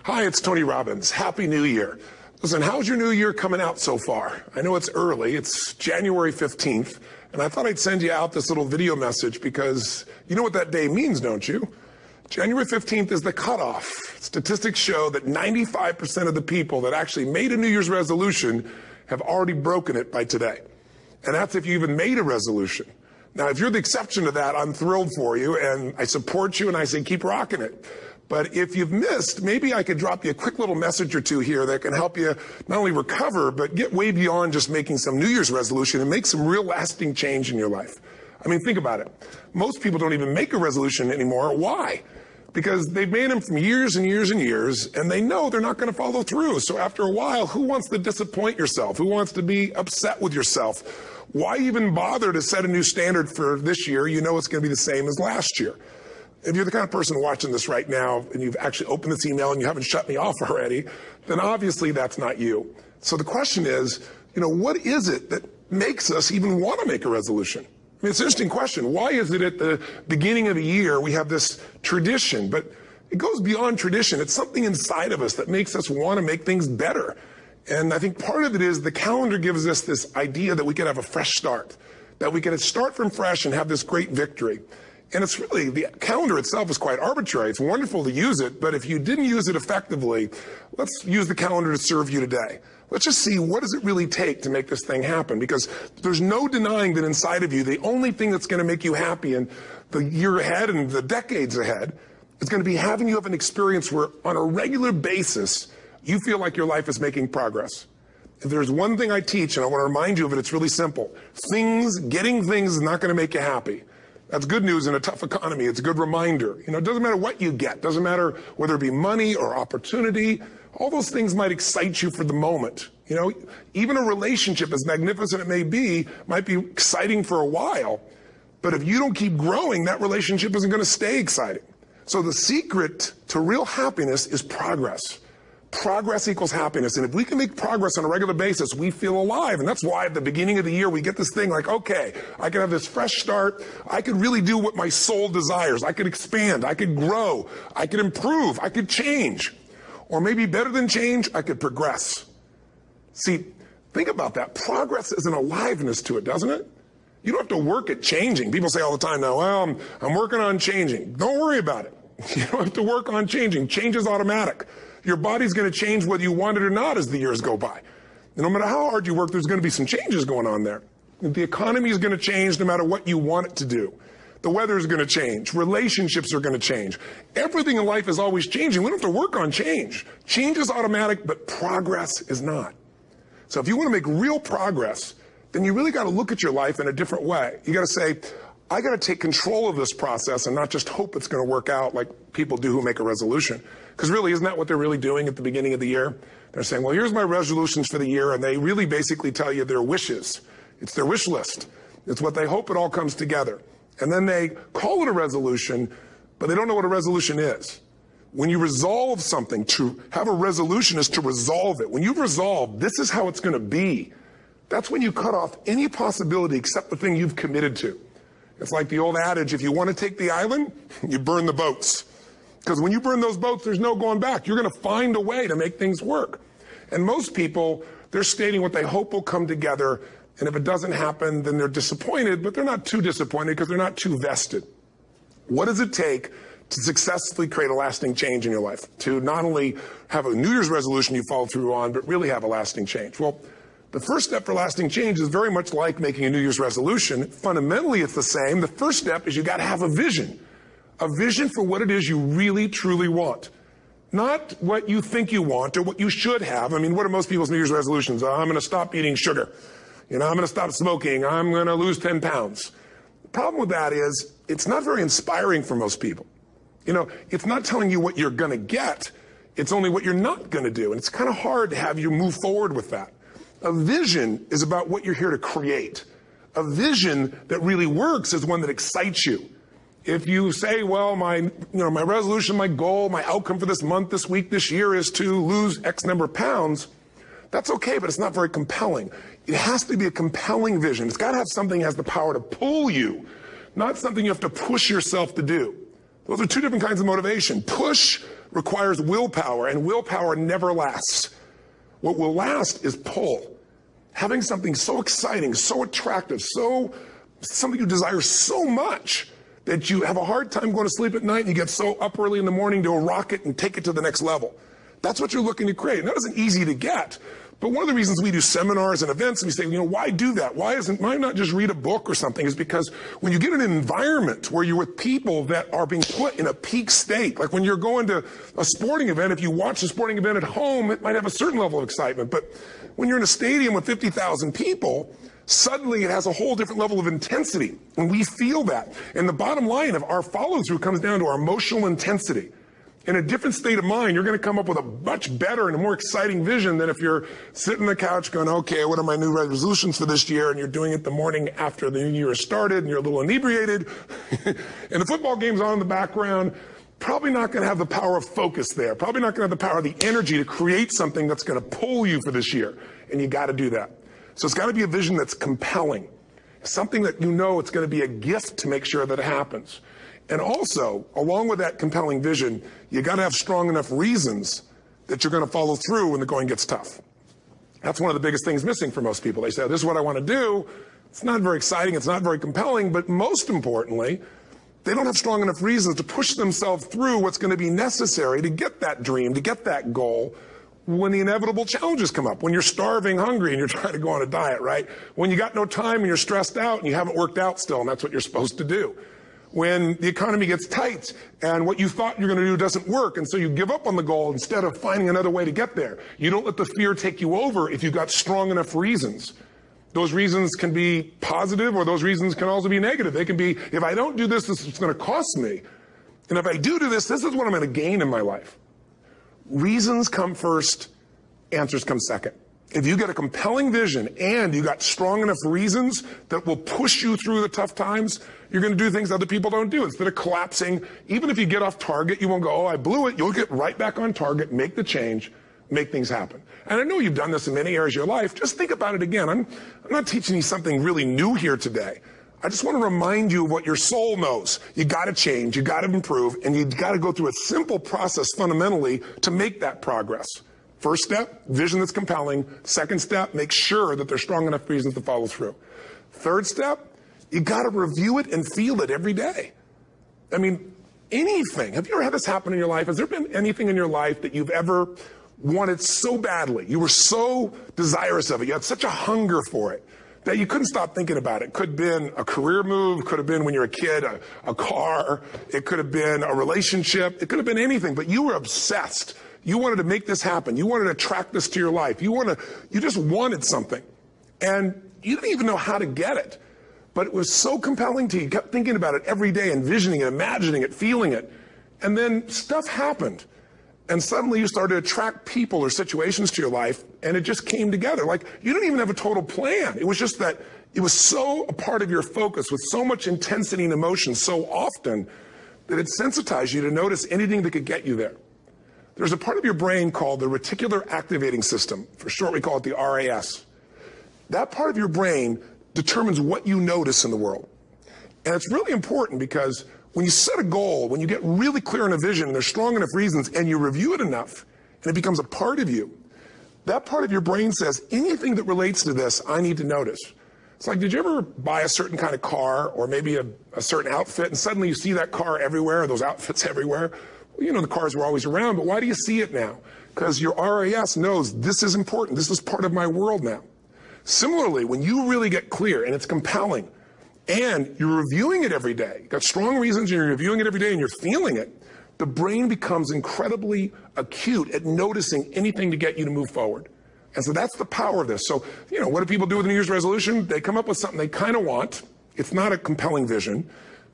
Hi, it's Tony Robbins. Happy New Year. Listen, how's your new year coming out so far? I know it's early. It's January 15th, and I thought I'd send you out this little video message because you know what that day means, don't you? January 15th is the cutoff. Statistics show that 95% of the people that actually made a New Year's resolution have already broken it by today. And that's if you even made a resolution. Now, if you're the exception to that, I'm thrilled for you, and I support you, and I say keep rocking it. But if you've missed, maybe I could drop you a quick little message or two here that can help you not only recover, but get way beyond just making some New Year's resolution and make some real lasting change in your life. I mean, think about it. Most people don't even make a resolution anymore. Why? Because they've made them from years and years and years, and they know they're not going to follow through. So after a while, who wants to disappoint yourself? Who wants to be upset with yourself? Why even bother to set a new standard for this year? You know it's going to be the same as last year. If you're the kind of person watching this right now and you've actually opened this email and you haven't shut me off already, then obviously that's not you. So the question is, what is it that makes us even want to make a resolution? I mean, it's an interesting question. Why is it at the beginning of the year we have this tradition? But it goes beyond tradition. It's something inside of us that makes us want to make things better. And I think part of it is the calendar gives us this idea that we can have a fresh start, that we can start from fresh and have this great victory. And it's really, the calendar itself is quite arbitrary. It's wonderful to use it, but if you didn't use it effectively, let's use the calendar to serve you today. Let's just see, what does it really take to make this thing happen? Because there's no denying that inside of you, the only thing that's going to make you happy in the year ahead and the decades ahead is going to be having you have an experience where on a regular basis, you feel like your life is making progress. If there's one thing I teach, and I want to remind you of it, it's really simple. Getting things is not going to make you happy. That's good news in a tough economy. It's a good reminder. It doesn't matter what you get. Doesn't matter whether it be money or opportunity. All those things might excite you for the moment. Even a relationship, as magnificent it may be, might be exciting for a while. But if you don't keep growing, that relationship isn't going to stay exciting. So the secret to real happiness is progress. Progress equals happiness. And if we can make progress on a regular basis, we feel alive. And that's why at the beginning of the year, we get this thing like, okay, I can have this fresh start. I could really do what my soul desires. I could expand. I could grow. I could improve. I could change. Or maybe better than change, I could progress. See, think about that. Progress is an aliveness to it, doesn't it? You don't have to work at changing. People say all the time now, well, I'm working on changing. Don't worry about it. You don't have to work on changing. Change is automatic. Your body's going to change whether you want it or not as the years go by. And no matter how hard you work, there's going to be some changes going on there. The economy is going to change no matter what you want it to do. The weather is going to change. Relationships are going to change. Everything in life is always changing. We don't have to work on change. Change is automatic, but progress is not. So if you want to make real progress, then you really got to look at your life in a different way. You got to say, I got to take control of this process and not just hope it's going to work out like people do who make a resolution. Because really, isn't that what they're really doing at the beginning of the year? They're saying, well, here's my resolutions for the year, and they really basically tell you their wishes. It's their wish list. It's what they hope it all comes together. And then they call it a resolution, but they don't know what a resolution is. When you resolve something, to have a resolution is to resolve it. When you've resolved, this is how it's going to be. That's when you cut off any possibility except the thing you've committed to. It's like the old adage, if you want to take the island, you burn the boats. Because when you burn those boats, there's no going back. You're going to find a way to make things work. And most people, they're stating what they hope will come together. And if it doesn't happen, then they're disappointed, but they're not too disappointed because they're not too vested. What does it take to successfully create a lasting change in your life? To not only have a New Year's resolution you follow through on, but really have a lasting change? Well, the first step for lasting change is very much like making a New Year's resolution. Fundamentally, it's the same. The first step is you got to have a vision for what it is you really, truly want. Not what you think you want or what you should have. I mean, what are most people's New Year's resolutions? I'm going to stop eating sugar. I'm going to stop smoking. I'm going to lose 10 pounds. The problem with that is it's not very inspiring for most people. It's not telling you what you're going to get. It's only what you're not going to do. And it's kind of hard to have you move forward with that. A vision is about what you're here to create. A vision that really works is one that excites you. If you say, well, my resolution, my goal, my outcome for this month, this week, this year is to lose X number of pounds, that's okay, but it's not very compelling. It has to be a compelling vision. It's got to have something that has the power to pull you, not something you have to push yourself to do. Those are two different kinds of motivation. Push requires willpower, and willpower never lasts. What will last is pull. Having something so exciting, so attractive, something you desire so much that you have a hard time going to sleep at night and you get so up early in the morning to rock it and take it to the next level. That's what you're looking to create. And that isn't easy to get. But one of the reasons we do seminars and events and we say, why do that? Why not just read a book or something? Is because when you get in an environment where you're with people that are being put in a peak state, like when you're going to a sporting event, if you watch a sporting event at home, it might have a certain level of excitement. But when you're in a stadium with 50,000 people, suddenly it has a whole different level of intensity. And we feel that. And the bottom line of our follow-through comes down to our emotional intensity. In a different state of mind, you're going to come up with a much better and a more exciting vision than if you're sitting on the couch going, okay, what are my new resolutions for this year? And you're doing it the morning after the new year has started and you're a little inebriated. And the football game's on in the background. Probably not going to have the power of focus there. Probably not going to have the power of the energy to create something that's going to pull you for this year. And you got to do that. So it's got to be a vision that's compelling. Something that it's going to be a gift to make sure that it happens. And also, along with that compelling vision, you got to have strong enough reasons that you're going to follow through when the going gets tough. That's one of the biggest things missing for most people. They say, this is what I want to do. It's not very exciting. It's not very compelling. But most importantly, they don't have strong enough reasons to push themselves through what's going to be necessary to get that dream, to get that goal when the inevitable challenges come up. When you're starving, hungry, and you're trying to go on a diet, right? When you got no time and you're stressed out and you haven't worked out still, and that's what you're supposed to do. When the economy gets tight and what you thought you're going to do doesn't work, and so you give up on the goal instead of finding another way to get there. You don't let the fear take you over if you've got strong enough reasons. Those reasons can be positive, or those reasons can also be negative. They can be, if I don't do this, this is going to cost me. And if I do this, this is what I'm going to gain in my life. Reasons come first, answers come second. If you get a compelling vision and you got strong enough reasons that will push you through the tough times, you're going to do things other people don't do. Instead of collapsing, even if you get off target, you won't go, oh, I blew it. You'll get right back on target, make the change, make things happen. And I know you've done this in many areas of your life. Just think about it again. I'm not teaching you something really new here today. I just want to remind you of what your soul knows. You got to change, you got to improve, and you got to go through a simple process fundamentally to make that progress. First step, vision that's compelling. Second step, make sure that there's strong enough reasons to follow through. Third step, you got to review it and feel it every day. I mean, anything. Have you ever had this happen in your life? Has there been anything in your life that you've ever wanted so badly? You were so desirous of it. You had such a hunger for it that you couldn't stop thinking about it. Could have been a career move, could have been when you were a kid, a car, it could have been a relationship, it could have been anything, but you were obsessed. You wanted to make this happen. You wanted to attract this to your life. You just wanted something. And you didn't even know how to get it. But it was so compelling to you. You kept thinking about it every day, envisioning it, imagining it, feeling it. And then stuff happened. And suddenly you started to attract people or situations to your life, and it just came together. Like, you didn't even have a total plan. It was just that it was so a part of your focus with so much intensity and emotion so often that it sensitized you to notice anything that could get you there. There's a part of your brain called the reticular activating system. For short, we call it the RAS. That part of your brain determines what you notice in the world. And it's really important because when you set a goal, when you get really clear on a vision, and there's strong enough reasons, and you review it enough, and it becomes a part of you, that part of your brain says, anything that relates to this, I need to notice. It's like, did you ever buy a certain kind of car or maybe a certain outfit, and suddenly you see that car everywhere, or those outfits everywhere? Well, the cars were always around, but why do you see it now? Because your RAS knows this is important. This is part of my world now. Similarly, when you really get clear and it's compelling and you're reviewing it every day, you've got strong reasons and you're reviewing it every day and you're feeling it, the brain becomes incredibly acute at noticing anything to get you to move forward. And so that's the power of this. So, what do people do with a New Year's resolution? They come up with something they kind of want. It's not a compelling vision.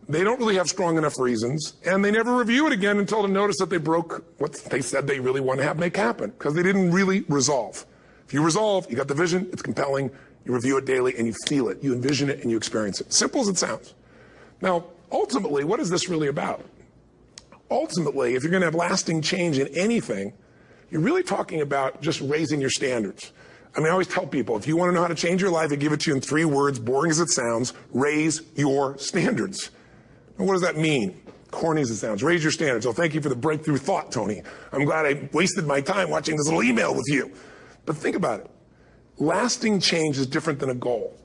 They don't really have strong enough reasons, and they never review it again until they notice that they broke what they said they really want to have make happen, because they didn't really resolve. If you resolve, you got the vision, it's compelling, you review it daily, and you feel it, you envision it, and you experience it. Simple as it sounds. Now, ultimately, what is this really about? Ultimately, if you're going to have lasting change in anything, you're really talking about just raising your standards. I always tell people, if you want to know how to change your life, I give it to you in 3 words, boring as it sounds: raise your standards. And what does that mean? corny as it sounds. Raise your standards. Oh, thank you for the breakthrough thought, Tony. I'm glad I wasted my time watching this little email with you. But think about it. Lasting change is different than a goal.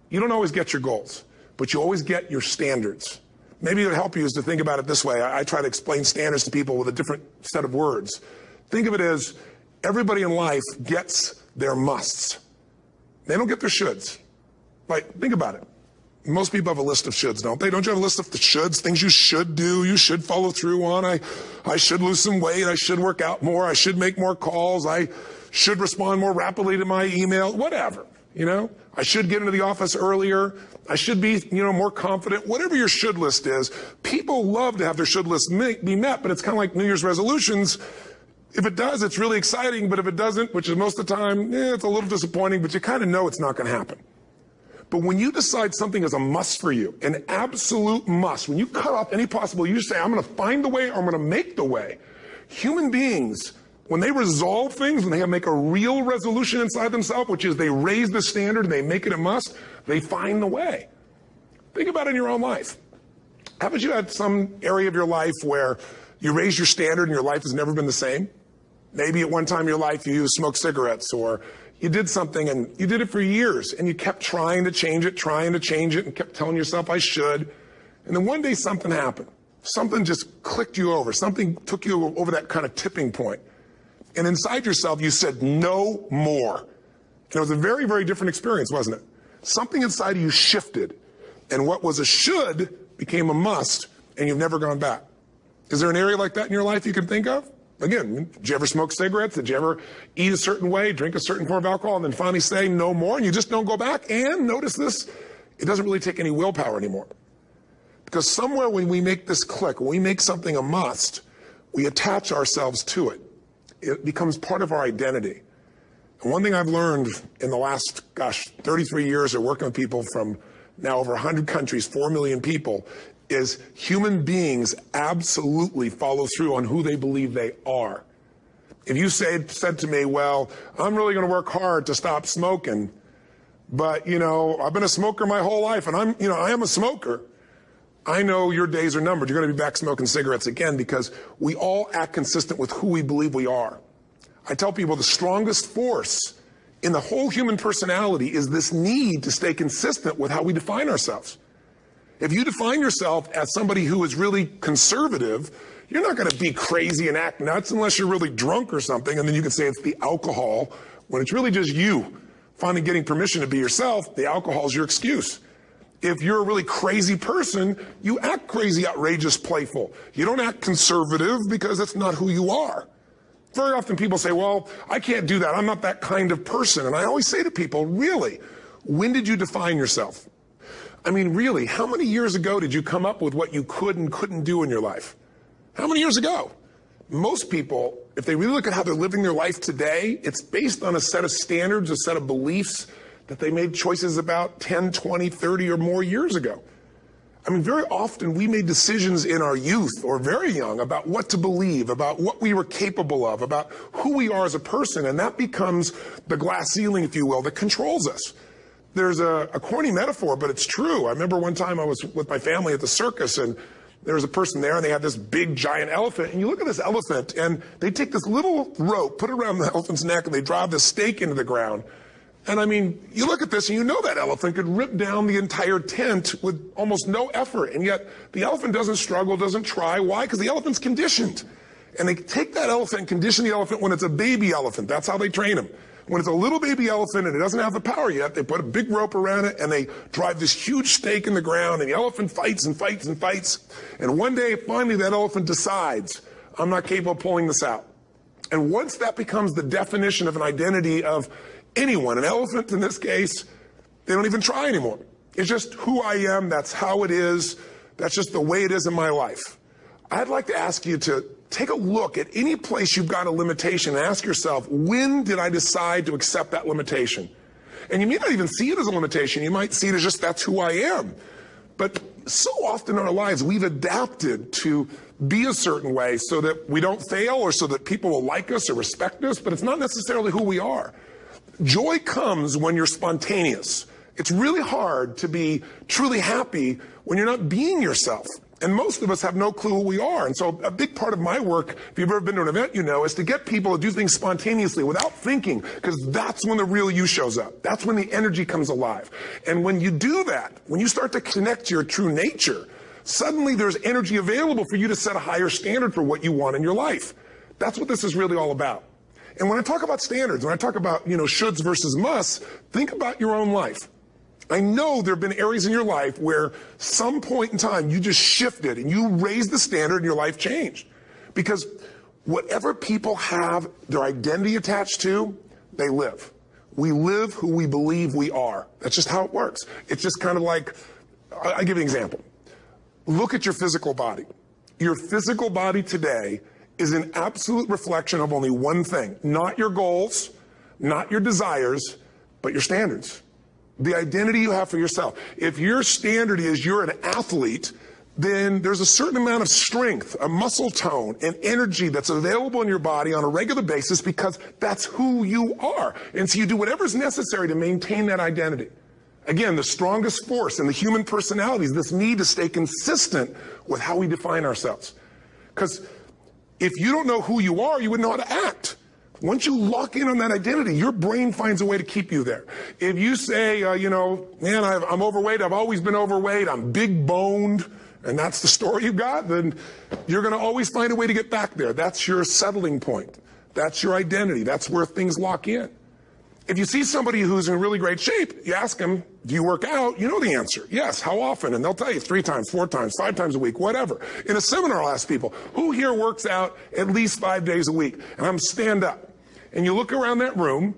You don't always get your goals, but you always get your standards. Maybe it would help you is to think about it this way. I try to explain standards to people with a different set of words. Think of it as everybody in life gets their musts. They don't get their shoulds. Like, think about it. Most people have a list of shoulds, don't they? Don't you have a list of the shoulds, things you should do, you should follow through on? I should lose some weight, I should work out more, I should make more calls, I should respond more rapidly to my email, whatever, you know? I should get into the office earlier, I should be, more confident. Whatever your should list is, people love to have their should list be met, but it's kind of like New Year's resolutions. If it does, it's really exciting, but if it doesn't, which is most of the time, it's a little disappointing, but you kind of know it's not going to happen. But when you decide something is a must for you, an absolute must, when you cut off any possible, you say, I'm going to find the way or I'm going to make the way. Human beings, when they resolve things, when they make a real resolution inside themselves, which is they raise the standard and they make it a must, they find the way. Think about it in your own life. Haven't you had some area of your life where you raise your standard and your life has never been the same? Maybe at one time in your life you smoked cigarettes, or you did something and you did it for years and you kept trying to change it and kept telling yourself I should. And then one day something happened. Something just clicked you over. Something took you over that kind of tipping point. And inside yourself you said no more. And it was a very, very different experience, wasn't it? Something inside of you shifted. And what was a should became a must, and you've never gone back. Is there an area like that in your life you can think of? Again, did you ever smoke cigarettes? Did you ever eat a certain way, drink a certain form of alcohol, and then finally say no more, and you just don't go back? And notice this, it doesn't really take any willpower anymore. Because somewhere when we make this click, when we make something a must, we attach ourselves to it. It becomes part of our identity. And one thing I've learned in the last, 33 years of working with people from now over 100 countries, 4 million people, is human beings absolutely follow through on who they believe they are. If you said to me, well, I'm really going to work hard to stop smoking, but, I've been a smoker my whole life, and I am a smoker. I know your days are numbered. You're going to be back smoking cigarettes again, because we all act consistent with who we believe we are. I tell people the strongest force in the whole human personality is this need to stay consistent with how we define ourselves. If you define yourself as somebody who is really conservative, you're not going to be crazy and act nuts unless you're really drunk or something, and then you can say it's the alcohol. When it's really just you finally getting permission to be yourself, the alcohol is your excuse. If you're a really crazy person, you act crazy, outrageous, playful. You don't act conservative because that's not who you are. Very often people say, well, I can't do that. I'm not that kind of person. And I always say to people, really, when did you define yourself? I mean, really, how many years ago did you come up with what you could and couldn't do in your life? How many years ago? Most people, if they really look at how they're living their life today, it's based on a set of standards, a set of beliefs that they made choices about 10, 20, 30 or more years ago. I mean, very often we made decisions in our youth or very young about what to believe, about what we were capable of, about who we are as a person, and that becomes the glass ceiling, if you will, that controls us. There's a corny metaphor, but it's true. I remember one time I was with my family at the circus, and there was a person there, and they had this big, giant elephant. And you look at this elephant, and they take this little rope, put it around the elephant's neck, and they drive this stake into the ground. And I mean, you look at this, and you know that elephant could rip down the entire tent with almost no effort. And yet, the elephant doesn't struggle, doesn't try. Why? Because the elephant's conditioned. And they take that elephant and condition the elephant when it's a baby elephant. That's how they train them. When it's a little baby elephant and it doesn't have the power yet, they put a big rope around it and they drive this huge stake in the ground, and the elephant fights and fights and fights. And one day, finally, that elephant decides, I'm not capable of pulling this out. And once that becomes the definition of an identity of anyone, an elephant in this case, they don't even try anymore. It's just who I am, that's how it is, that's just the way it is in my life. I'd like to ask you to take a look at any place you've got a limitation and ask yourself, when did I decide to accept that limitation? And you may not even see it as a limitation. You might see it as just that's who I am. But so often in our lives, we've adapted to be a certain way so that we don't fail or so that people will like us or respect us, but it's not necessarily who we are. Joy comes when you're spontaneous. It's really hard to be truly happy when you're not being yourself. And most of us have no clue who we are. And so a big part of my work, if you've ever been to an event, you know, is to get people to do things spontaneously without thinking, because that's when the real you shows up. That's when the energy comes alive. And when you do that, when you start to connect to your true nature, suddenly there's energy available for you to set a higher standard for what you want in your life. That's what this is really all about. And when I talk about standards, when I talk about, you know, shoulds versus musts, think about your own life. I know there have been areas in your life where some point in time you just shifted and you raised the standard and your life changed. Because whatever people have their identity attached to, they live. We live who we believe we are. That's just how it works. It's just kind of like, I'll give you an example. Look at your physical body. Your physical body today is an absolute reflection of only one thing. Not your goals, not your desires, but your standards. The identity you have for yourself. If your standard is you're an athlete, then there's a certain amount of strength, a muscle tone, and energy that's available in your body on a regular basis because that's who you are. And so you do whatever's necessary to maintain that identity. Again, the strongest force in the human personality is this need to stay consistent with how we define ourselves. Because if you don't know who you are, you wouldn't know how to act. Once you lock in on that identity, your brain finds a way to keep you there. If you say, you know, man, I'm overweight, I've always been overweight, I'm big boned, and that's the story you've got, then you're going to always find a way to get back there. That's your settling point. That's your identity. That's where things lock in. If you see somebody who's in really great shape, you ask them, do you work out? You know the answer. Yes. How often? And they'll tell you 3 times, 4 times, 5 times a week, whatever. In a seminar, I'll ask people, who here works out at least 5 days a week? And I'm stand up. And you look around that room,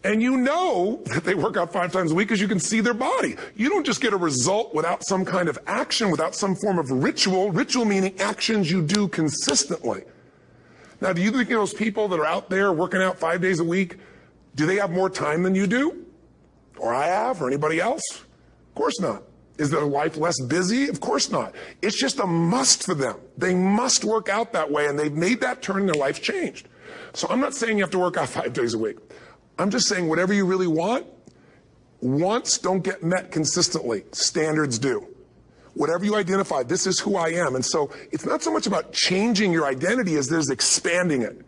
and you know that they work out 5 times a week because you can see their body. You don't just get a result without some kind of action, without some form of ritual. Ritual meaning actions you do consistently. Now, do you think those people that are out there working out 5 days a week, do they have more time than you do? Or I have, or anybody else? Of course not. Is their life less busy? Of course not. It's just a must for them. They must work out that way, and they've made that turn and their life's changed. So I'm not saying you have to work out 5 days a week. I'm just saying whatever you really want, wants don't get met consistently. Standards do. Whatever you identify, this is who I am. And so it's not so much about changing your identity as it is expanding it.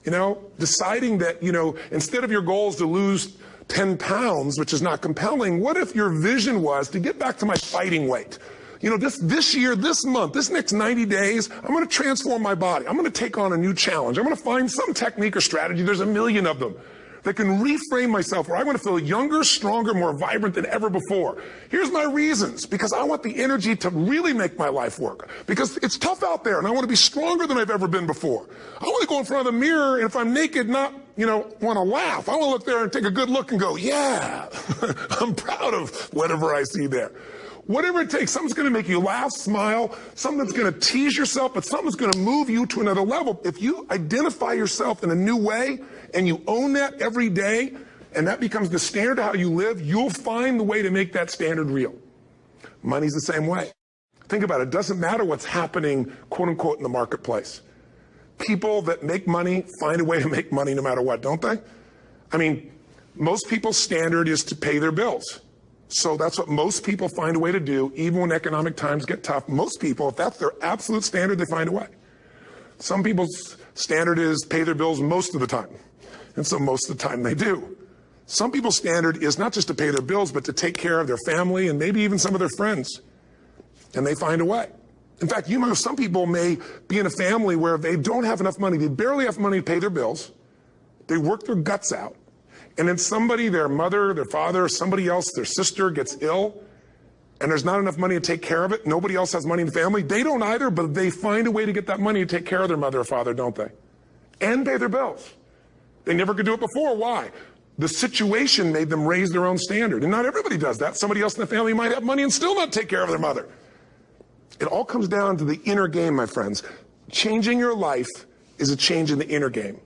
You know, deciding that, you know, instead of your goal is to lose 10 pounds, which is not compelling, what if your vision was to get back to my fighting weight? You know, this year, this month, this next 90 days, I'm going to transform my body. I'm going to take on a new challenge. I'm going to find some technique or strategy. There's a million of them that can reframe myself where I want to feel younger, stronger, more vibrant than ever before. Here's my reasons. Because I want the energy to really make my life work. Because it's tough out there, and I want to be stronger than I've ever been before. I want to go in front of the mirror, and if I'm naked, not, you know, want to laugh. I want to look there and take a good look and go, yeah, I'm proud of whatever I see there. Whatever it takes, something's going to make you laugh, smile, something that's going to tease yourself, but something's going to move you to another level. If you identify yourself in a new way and you own that every day, and that becomes the standard of how you live, you'll find the way to make that standard real. Money's the same way. Think about it. It doesn't matter what's happening, quote unquote, in the marketplace. People that make money find a way to make money no matter what, don't they? I mean, most people's standard is to pay their bills. So that's what most people find a way to do, even when economic times get tough. Most people, if that's their absolute standard, they find a way. Some people's standard is pay their bills most of the time. And so most of the time they do. Some people's standard is not just to pay their bills, but to take care of their family and maybe even some of their friends. And they find a way. In fact, you know, some people may be in a family where they don't have enough money. They barely have money to pay their bills. They work their guts out. And then somebody, their mother, their father, somebody else, their sister gets ill, and there's not enough money to take care of it. Nobody else has money in the family. They don't either, but they find a way to get that money to take care of their mother or father, don't they? And pay their bills. They never could do it before. Why? The situation made them raise their own standard. And not everybody does that. Somebody else in the family might have money and still not take care of their mother. It all comes down to the inner game, my friends. Changing your life is a change in the inner game.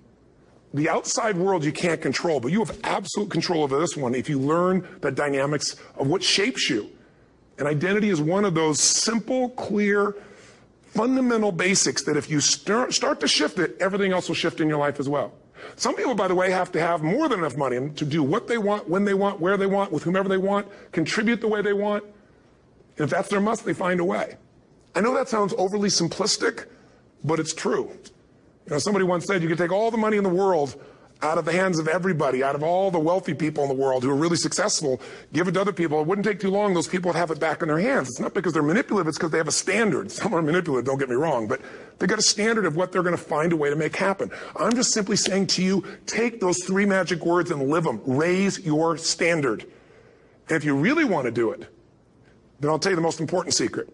The outside world you can't control, but you have absolute control over this one if you learn the dynamics of what shapes you. And identity is one of those simple, clear, fundamental basics that if you start to shift it, everything else will shift in your life as well. Some people, by the way, have to have more than enough money to do what they want, when they want, where they want, with whomever they want, contribute the way they want. And if that's their must, they find a way. I know that sounds overly simplistic, but it's true. You know, somebody once said you could take all the money in the world out of the hands of everybody, out of all the wealthy people in the world who are really successful, give it to other people. It wouldn't take too long. Those people would have it back in their hands. It's not because they're manipulative. It's because they have a standard. Some are manipulative, don't get me wrong, but they've got a standard of what they're going to find a way to make happen. I'm just simply saying to you, take those 3 magic words and live them. Raise your standard. And if you really want to do it, then I'll tell you the most important secret.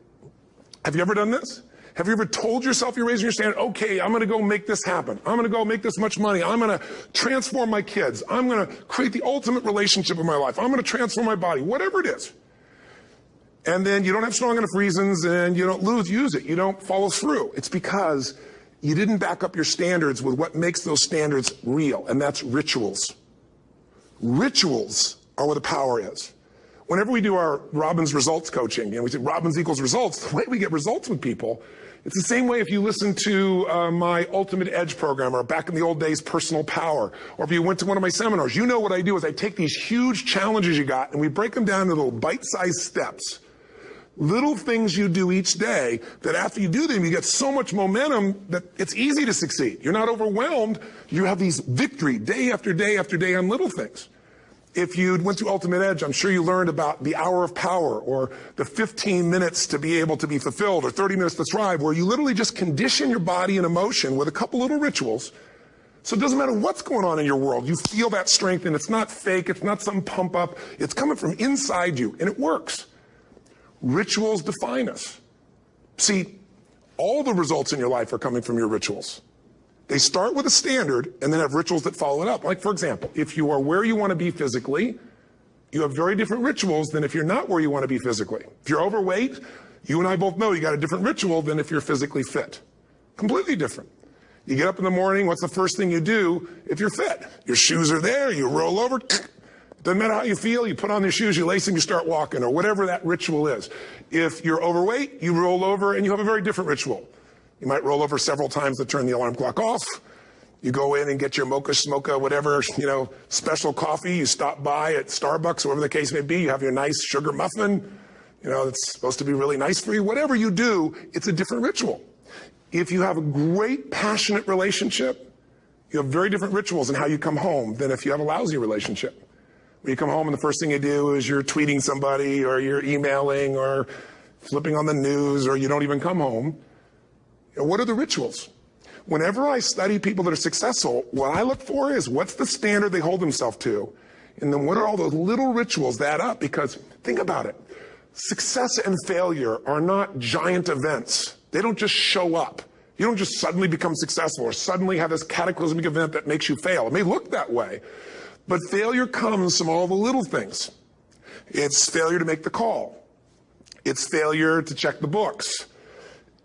Have you ever done this? Have you ever told yourself you're raising your standard? Okay, I'm going to go make this happen. I'm going to go make this much money. I'm going to transform my kids. I'm going to create the ultimate relationship in my life. I'm going to transform my body, whatever it is. And then you don't have strong enough reasons and you don't use it. You don't follow through. It's because you didn't back up your standards with what makes those standards real, and that's rituals. Rituals are where the power is. Whenever we do our Robbins results coaching, and we say Robbins equals results, the way we get results with people, it's the same way if you listen to my Ultimate Edge program, or back in the old days, Personal Power, or if you went to one of my seminars. You know what I do is I take these huge challenges you got and we break them down into little bite-sized steps. Little things you do each day that after you do them, you get so much momentum that it's easy to succeed. You're not overwhelmed. You have these victory day after day after day on little things. If you went through Ultimate Edge, I'm sure you learned about the hour of power, or the 15 minutes to be able to be fulfilled, or 30 minutes to thrive, where you literally just condition your body and emotion with a couple little rituals. So it doesn't matter what's going on in your world. You feel that strength, and it's not fake. It's not some pump up. It's coming from inside you, and it works. Rituals define us. See, all the results in your life are coming from your rituals. They start with a standard and then have rituals that follow it up. Like, for example, if you are where you want to be physically, you have very different rituals than if you're not where you want to be physically. If you're overweight, you and I both know you got a different ritual than if you're physically fit. Completely different. You get up in the morning, what's the first thing you do if you're fit? Your shoes are there, you roll over, doesn't matter how you feel, you put on your shoes, you lace them, you start walking, or whatever that ritual is. If you're overweight, you roll over and you have a very different ritual. You might roll over several times to turn the alarm clock off. You go in and get your mocha, smocha, whatever, special coffee. You stop by at Starbucks, whatever the case may be. You have your nice sugar muffin. It's supposed to be really nice for you. Whatever you do, it's a different ritual. If you have a great, passionate relationship, you have very different rituals in how you come home than if you have a lousy relationship. When you come home and the first thing you do is you're tweeting somebody, or you're emailing, or flipping on the news, or you don't even come home. What are the rituals? Whenever I study people that are successful, what I look for is what's the standard they hold themselves to, and then what are all those little rituals that add up? Because think about it. Success and failure are not giant events. They don't just show up. You don't just suddenly become successful or suddenly have this cataclysmic event that makes you fail. It may look that way, but failure comes from all the little things. It's failure to make the call. It's failure to check the books.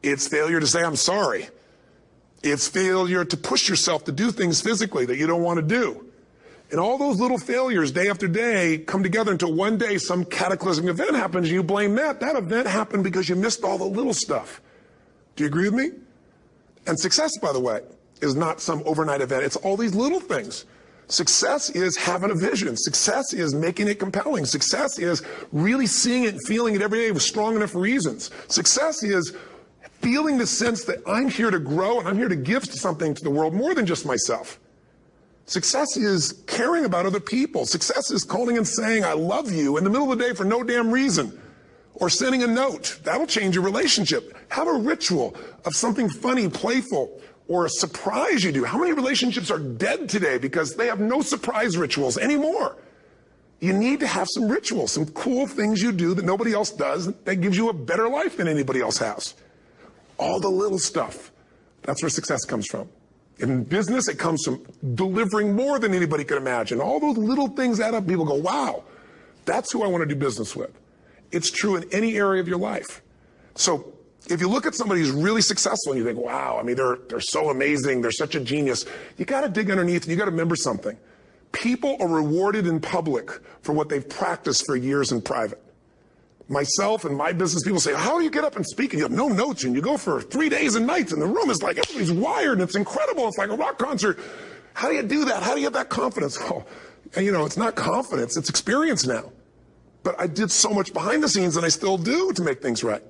It's failure to say, I'm sorry. It's failure to push yourself to do things physically that you don't want to do. And all those little failures day after day come together until one day some cataclysmic event happens and you blame that. That event happened because you missed all the little stuff. Do you agree with me? And success, by the way, is not some overnight event. It's all these little things. Success is having a vision. Success is making it compelling. Success is really seeing it and feeling it every day with strong enough reasons. Success is feeling the sense that I'm here to grow and I'm here to give something to the world more than just myself. Success is caring about other people. Success is calling and saying, I love you in the middle of the day for no damn reason. Or sending a note. That'll change your relationship. Have a ritual of something funny, playful, or a surprise you do. How many relationships are dead today because they have no surprise rituals anymore? You need to have some rituals, some cool things you do that nobody else does that gives you a better life than anybody else has. All the little stuff. That's where success comes from. In business, it comes from delivering more than anybody could imagine. All those little things add up. People go, wow, that's who I want to do business with. It's true in any area of your life. So if you look at somebody who's really successful and you think, wow, they're so amazing, they're such a genius, you got to dig underneath and you got to remember something. People are rewarded in public for what they've practiced for years in private. Myself and my business people say, how do you get up and speak? And you have no notes and you go for 3 days and nights and the room is like, everybody's wired and it's incredible. It's like a rock concert. How do you do that? How do you have that confidence? Oh, it's not confidence, it's experience now. But I did so much behind the scenes and I still do to make things right.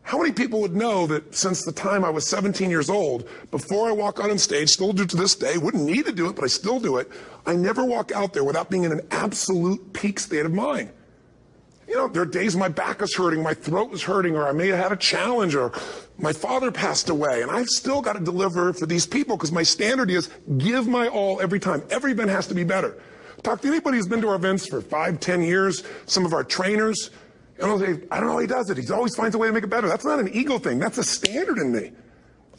How many people would know that since the time I was 17 years old, before I walk out on stage, still do to this day, wouldn't need to do it, but I still do it, I never walk out there without being in an absolute peak state of mind. You know, there are days my back is hurting, my throat is hurting, or I may have had a challenge, or my father passed away, and I've still got to deliver for these people because my standard is give my all every time. Every event has to be better. Talk to anybody who's been to our events for 5, 10 years, some of our trainers, and they'll say, I don't know how he does it. He always finds a way to make it better. That's not an ego thing. That's a standard in me.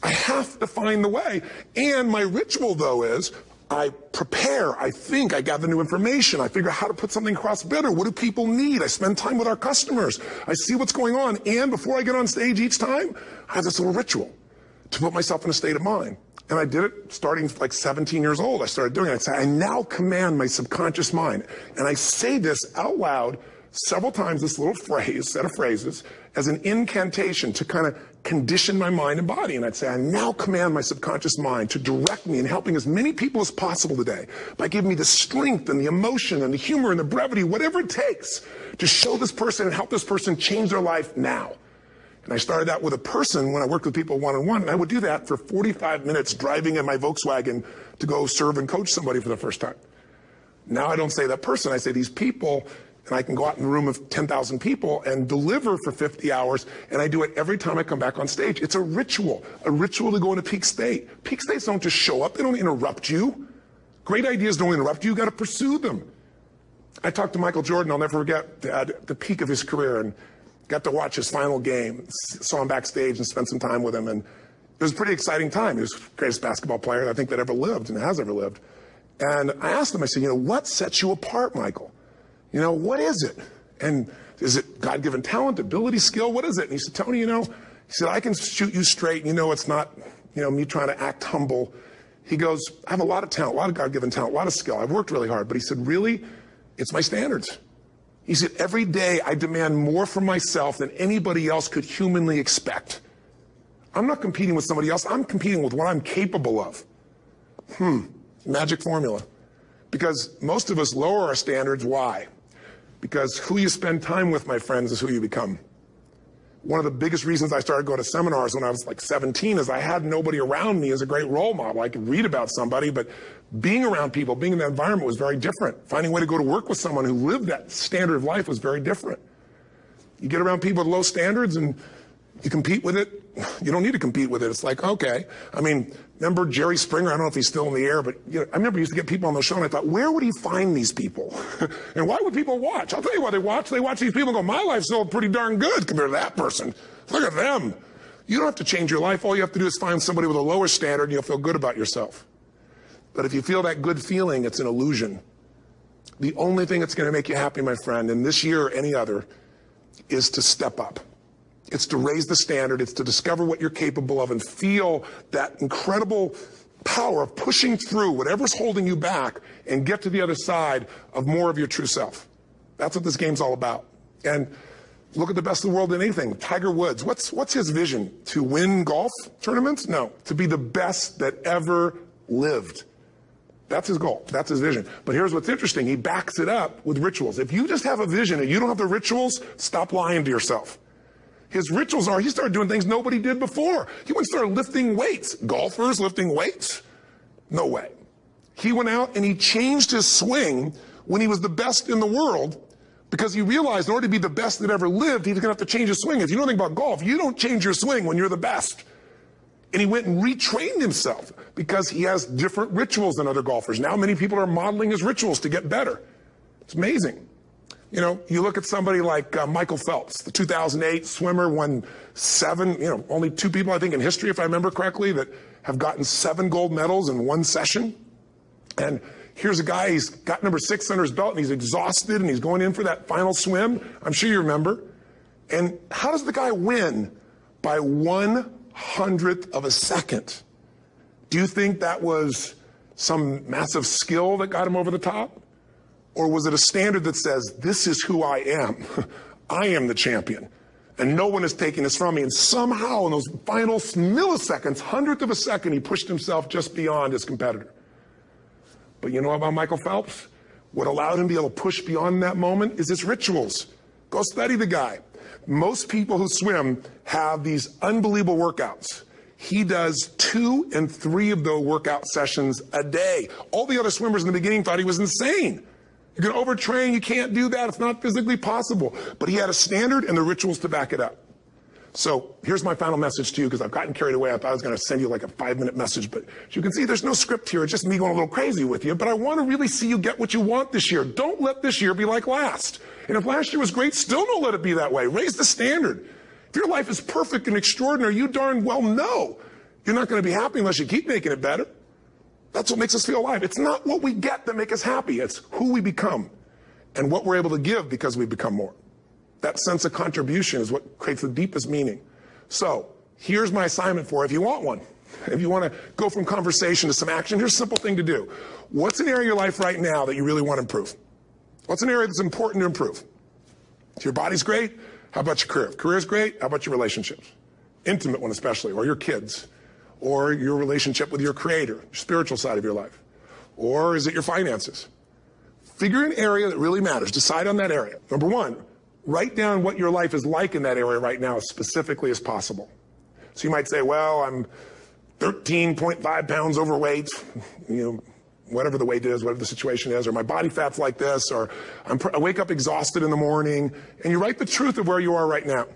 I have to find the way. And my ritual, though, is I prepare, I think, I gather new information, I figure out how to put something across better. What do people need? I spend time with our customers. I see what's going on. And before I get on stage each time, I have this little ritual to put myself in a state of mind. And I did it starting like 17 years old. I started doing it. I'd say, I now command my subconscious mind. And I say this out loud several times, this little phrase, set of phrases, as an incantation to kind of condition my mind and body. And I'd say, I now command my subconscious mind to direct me in helping as many people as possible today by giving me the strength and the emotion and the humor and the brevity, whatever it takes to show this person and help this person change their life now. And I started out with a person when I worked with people one-on-one, and I would do that for 45 minutes driving in my Volkswagen to go serve and coach somebody for the first time. Now I don't say that person, I say these people, and I can go out in a room of 10,000 people and deliver for 50 hours, and I do it every time I come back on stage. It's a ritual to go into peak state. Peak states don't just show up, they don't interrupt you. Great ideas don't interrupt you, you gotta pursue them. I talked to Michael Jordan, I'll never forget, at the peak of his career, and got to watch his final game, saw him backstage and spent some time with him, and it was a pretty exciting time. He was the greatest basketball player I think that ever lived and has ever lived. And I asked him, I said, you know, what sets you apart, Michael? You know, what is it? And is it God-given talent, ability, skill? What is it? And he said, Tony, you know, he said, I can shoot you straight, and you know it's not, you know, me trying to act humble. He goes, I have a lot of talent, a lot of God-given talent, a lot of skill. I've worked really hard. But he said, really, it's my standards. He said, every day I demand more from myself than anybody else could humanly expect. I'm not competing with somebody else. I'm competing with what I'm capable of. Magic formula. Because most of us lower our standards. Why? Because who you spend time with, my friends, is who you become. One of the biggest reasons I started going to seminars when I was like 17 is I had nobody around me as a great role model. I could read about somebody, but being around people, being in that environment was very different. Finding a way to go to work with someone who lived that standard of life was very different. You get around people with low standards and you compete with it. You don't need to compete with it. It's like, okay. I mean, remember Jerry Springer? I don't know if he's still in the air, but you know, I remember he used to get people on the show and I thought, where would he find these people? And why would people watch? I'll tell you why they watch. They watch these people and go, my life's still pretty darn good compared to that person. Look at them. You don't have to change your life. All you have to do is find somebody with a lower standard and you'll feel good about yourself. But if you feel that good feeling, it's an illusion. The only thing that's going to make you happy, my friend, in this year or any other, is to step up. It's to raise the standard. It's to discover what you're capable of and feel that incredible power of pushing through whatever's holding you back and get to the other side of more of your true self. That's what this game's all about. And look at the best of the world in anything. Tiger Woods, what's his vision? To win golf tournaments? No, to be the best that ever lived. That's his goal. That's his vision. But here's what's interesting. He backs it up with rituals. If you just have a vision and you don't have the rituals, stop lying to yourself. His rituals are, he started doing things nobody did before. He went and started lifting weights. Golfers lifting weights? No way. He went out and he changed his swing when he was the best in the world because he realized in order to be the best that ever lived, he was going to have to change his swing. If you know anything about golf, you don't change your swing when you're the best. And he went and retrained himself because he has different rituals than other golfers. Now many people are modeling his rituals to get better. It's amazing. You know, you look at somebody like Michael Phelps, the 2008 swimmer, won 7, only 2 people, I think, in history, if I remember correctly, that have gotten 7 gold medals in one session. And here's a guy, he's got number 6 under his belt, and he's exhausted, and he's going in for that final swim. I'm sure you remember. And how does the guy win? By 1/100th of a second. Do you think that was some massive skill that got him over the top? Or was it a standard that says, this is who I am? I am the champion. And no one is taking this from me. And somehow in those final milliseconds, 1/100th of a second, he pushed himself just beyond his competitor. But you know about Michael Phelps? What allowed him to be able to push beyond that moment is his rituals. Go study the guy. Most people who swim have these unbelievable workouts. He does 2 and 3 of those workout sessions a day. All the other swimmers in the beginning thought he was insane. You're going to overtrain, you can't do that, it's not physically possible. But he had a standard and the rituals to back it up. So here's my final message to you, because I've gotten carried away. I thought I was going to send you like a 5-minute message, but as you can see, there's no script here. It's just me going a little crazy with you. But I want to really see you get what you want this year. Don't let this year be like last. And if last year was great, still don't let it be that way. Raise the standard. If your life is perfect and extraordinary, you darn well know you're not going to be happy unless you keep making it better. That's what makes us feel alive. It's not what we get that makes us happy. It's who we become and what we're able to give because we become more. That sense of contribution is what creates the deepest meaning. So here's my assignment for you if you want one. If you want to go from conversation to some action, here's a simple thing to do. What's an area of your life right now that you really want to improve? What's an area that's important to improve? If your body's great, how about your career? If career's great, how about your relationships? Intimate one especially, or your kids, or your relationship with your creator, your spiritual side of your life. Or is it your finances? Figure an area that really matters. Decide on that area. Number one, write down what your life is like in that area right now as specifically as possible. So you might say, well, I'm 13.5 pounds overweight, whatever the weight is, whatever the situation is, or my body fat's like this, or I wake up exhausted in the morning, and you write the truth of where you are right now.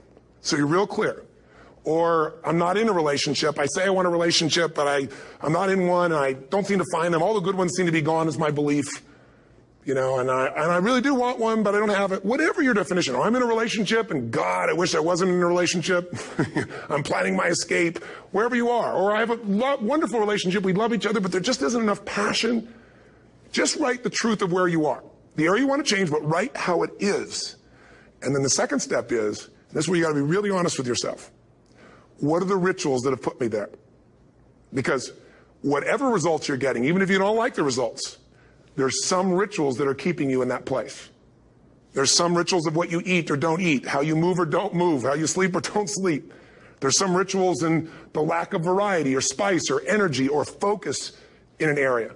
So you're real clear. Or I'm not in a relationship. I say I want a relationship, but I'm not in one, and I don't seem to find them. All the good ones seem to be gone is my belief. And I really do want one, but I don't have it. Whatever your definition. Or I'm in a relationship, and God, I wish I wasn't in a relationship. I'm planning my escape. Wherever you are. Or I have a wonderful relationship. We love each other, but there just isn't enough passion. Just write the truth of where you are. The area you want to change, but write how it is. And then the second step is, this is where you got to be really honest with yourself. What are the rituals that have put me there? Because whatever results you're getting, even if you don't like the results, there's some rituals that are keeping you in that place. There's some rituals of what you eat or don't eat, how you move or don't move, how you sleep or don't sleep. There's some rituals in the lack of variety or spice or energy or focus in an area.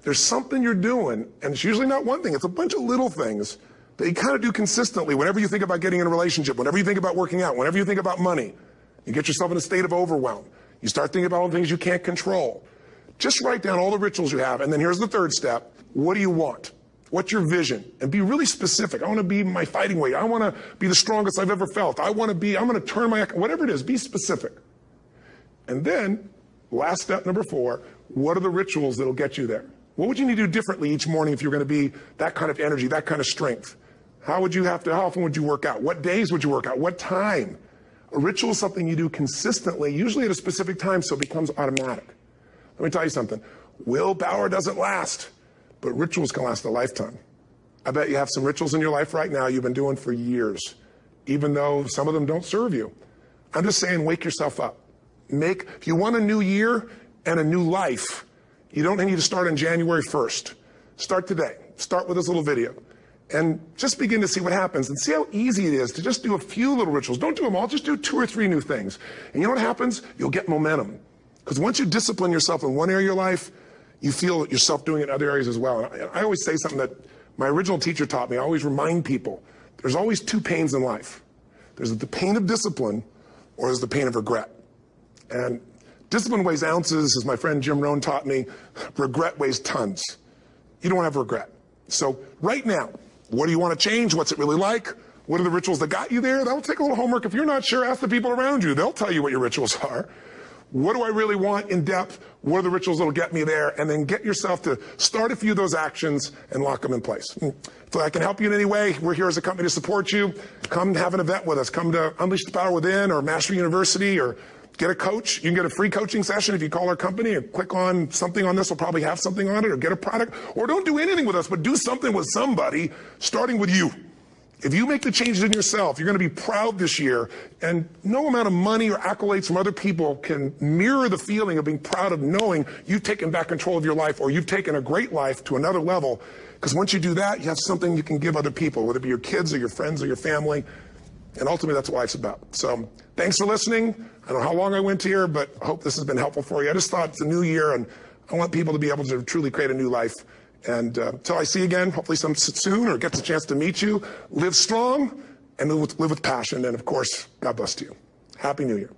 There's something you're doing, and it's usually not one thing, it's a bunch of little things that you kind of do consistently whenever you think about getting in a relationship, whenever you think about working out, whenever you think about money. You get yourself in a state of overwhelm. You start thinking about all the things you can't control. Just write down all the rituals you have, and then here's the third step. What do you want? What's your vision? And be really specific. I want to be my fighting weight. I want to be the strongest I've ever felt. I'm going to turn whatever it is, be specific. And then, last step number 4, what are the rituals that'll get you there? What would you need to do differently each morning if you're going to be that kind of energy, that kind of strength? How often would you work out? What days would you work out? What time? A ritual is something you do consistently, usually at a specific time, so it becomes automatic. Let me tell you something. Willpower doesn't last, but rituals can last a lifetime. I bet you have some rituals in your life right now you've been doing for years, even though some of them don't serve you. I'm just saying, wake yourself up. If you want a new year and a new life, you don't need to start on January 1st. Start today. Start with this little video. And just begin to see what happens and see how easy it is to just do a few little rituals. Don't do them all, just do 2 or 3 new things. And you know what happens? You'll get momentum. Because once you discipline yourself in one area of your life, you feel yourself doing it in other areas as well. And I always say something that my original teacher taught me. I always remind people, there's always 2 pains in life. There's the pain of discipline, or there's the pain of regret. And discipline weighs ounces, as my friend Jim Rohn taught me. Regret weighs tons. You don't have regret. So right now, what do you want to change? What's it really like? What are the rituals that got you there? That'll take a little homework. If you're not sure, ask the people around you. They'll tell you what your rituals are. What do I really want in depth? What are the rituals that'll get me there? And then get yourself to start a few of those actions and lock them in place. If I can help you in any way, we're here as a company to support you. Come have an event with us. Come to Unleash the Power Within or Mastery University, or get a coach. You can get a free coaching session if you call our company and click on something on this. We'll probably have something on it, or get a product. Or don't do anything with us, but do something with somebody, starting with you. If you make the changes in yourself, you're going to be proud this year, and no amount of money or accolades from other people can mirror the feeling of being proud of knowing you've taken back control of your life, or you've taken a great life to another level. Because once you do that, you have something you can give other people, whether it be your kids or your friends or your family. And ultimately, that's what life's about. So thanks for listening. I don't know how long I went here, but I hope this has been helpful for you. I just thought it's a new year, and I want people to be able to truly create a new life. And until I see you again, hopefully soon, or gets a chance to meet you, live strong and live with passion. And of course, God bless to you. Happy New Year.